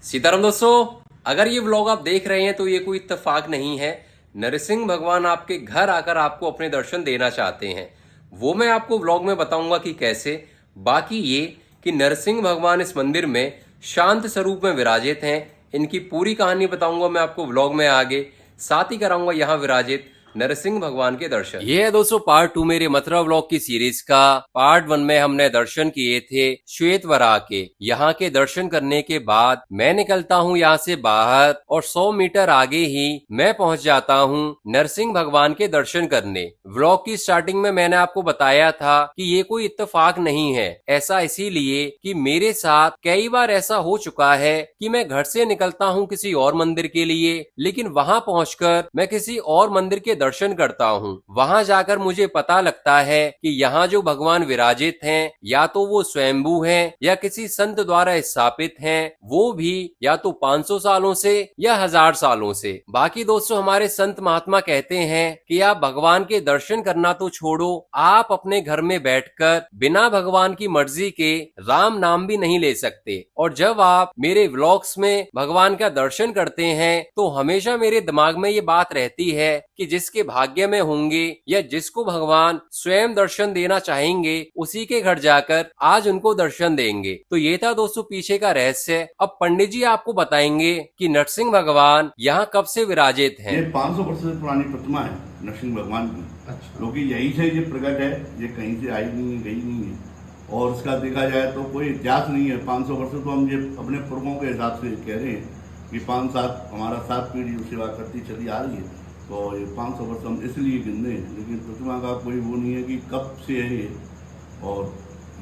सीताराम दोस्तों, अगर ये व्लॉग आप देख रहे हैं तो ये कोई इत्तेफाक नहीं है। नरसिंह भगवान आपके घर आकर आपको अपने दर्शन देना चाहते हैं। वो मैं आपको व्लॉग में बताऊंगा कि कैसे। बाकी ये कि नरसिंह भगवान इस मंदिर में शांत स्वरूप में विराजित हैं। इनकी पूरी कहानी बताऊंगा मैं आपको व्लॉग में आगे। साथ ही कराऊंगा यहाँ विराजित नरसिंह भगवान के दर्शन। ये है दोस्तों पार्ट 2 मेरे मथुरा व्लॉग की सीरीज का। पार्ट 1 में हमने दर्शन किए थे श्वेत वराह के। यहाँ के दर्शन करने के बाद मैं निकलता हूँ यहाँ से बाहर और 100 मीटर आगे ही मैं पहुँच जाता हूँ नरसिंह भगवान के दर्शन करने। व्लॉग की स्टार्टिंग में मैंने आपको बताया था कि ये कोई इत्तेफाक नहीं है। ऐसा इसीलिए कि मेरे साथ कई बार ऐसा हो चुका है कि मैं घर से निकलता हूँ किसी और मंदिर के लिए, लेकिन वहां पहुंचकर मैं किसी और मंदिर के दर्शन करता हूँ। वहां जाकर मुझे पता लगता है कि यहाँ जो भगवान विराजित हैं या तो वो स्वयंभू हैं या किसी संत द्वारा स्थापित हैं, वो भी या तो 500 सालों से या 1000 सालों से। बाकी दोस्तों हमारे संत महात्मा कहते हैं कि आप भगवान के दर्शन करना तो छोड़ो, आप अपने घर में बैठकर बिना भगवान की मर्जी के राम नाम भी नहीं ले सकते। और जब आप मेरे व्लॉग्स में भगवान का दर्शन करते हैं तो हमेशा मेरे दिमाग में ये बात रहती है कि जिसके भाग्य में होंगे या जिसको भगवान स्वयं दर्शन देना चाहेंगे उसी के घर जाकर आज उनको दर्शन देंगे। तो ये था दोस्तों पीछे का रहस्य। अब पंडित जी आपको बताएंगे कि नरसिंह भगवान यहाँ कब से विराजित हैं। ये 500 वर्ष से पुरानी प्रतिमा है नरसिंह भगवान की। अच्छा। क्योंकि यहीं से ये प्रकट है, ये कहीं से आई नहीं है, गई नहीं है। और इसका देखा जाए तो कोई इतिहास नहीं है। 500 वर्ष तो हम ये अपने पूर्वों के हिसाब से कह रहे हैं कि 5-7 हमारा 7 पीढ़ी सेवा करती चली आ रही है। तो ये 500 वर्ष हम इसलिए गिन रहे हैं, लेकिन प्रतिमा का कोई वो नहीं है कि कब से है ये। और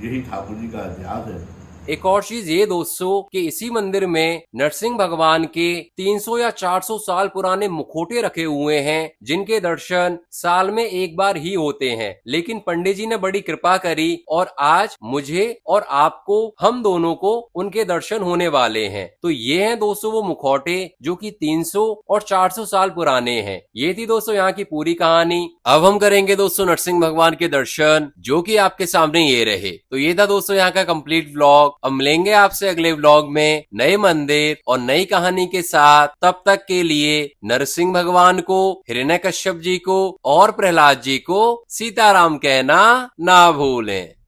यही ठाकुर जी का इतिहास है। एक और चीज ये दोस्तों कि इसी मंदिर में नरसिंह भगवान के 300 या 400 साल पुराने मुखौटे रखे हुए हैं, जिनके दर्शन साल में एक बार ही होते हैं। लेकिन पंडित जी ने बड़ी कृपा करी और आज मुझे और आपको, हम दोनों को उनके दर्शन होने वाले हैं। तो ये हैं दोस्तों वो मुखौटे जो कि 300 और 400 साल पुराने हैं। ये थी दोस्तों यहाँ की पूरी कहानी। अब हम करेंगे दोस्तों नरसिंह भगवान के दर्शन, जो कि आपके सामने ये रहे। तो ये था दोस्तों यहाँ का कंप्लीट व्लॉग। अब मिलेंगे आपसे अगले व्लॉग में नए मंदिर और नई कहानी के साथ। तब तक के लिए नरसिंह भगवान को, हिरण्यकश्यप जी को और प्रहलाद जी को सीताराम कहना ना भूलें।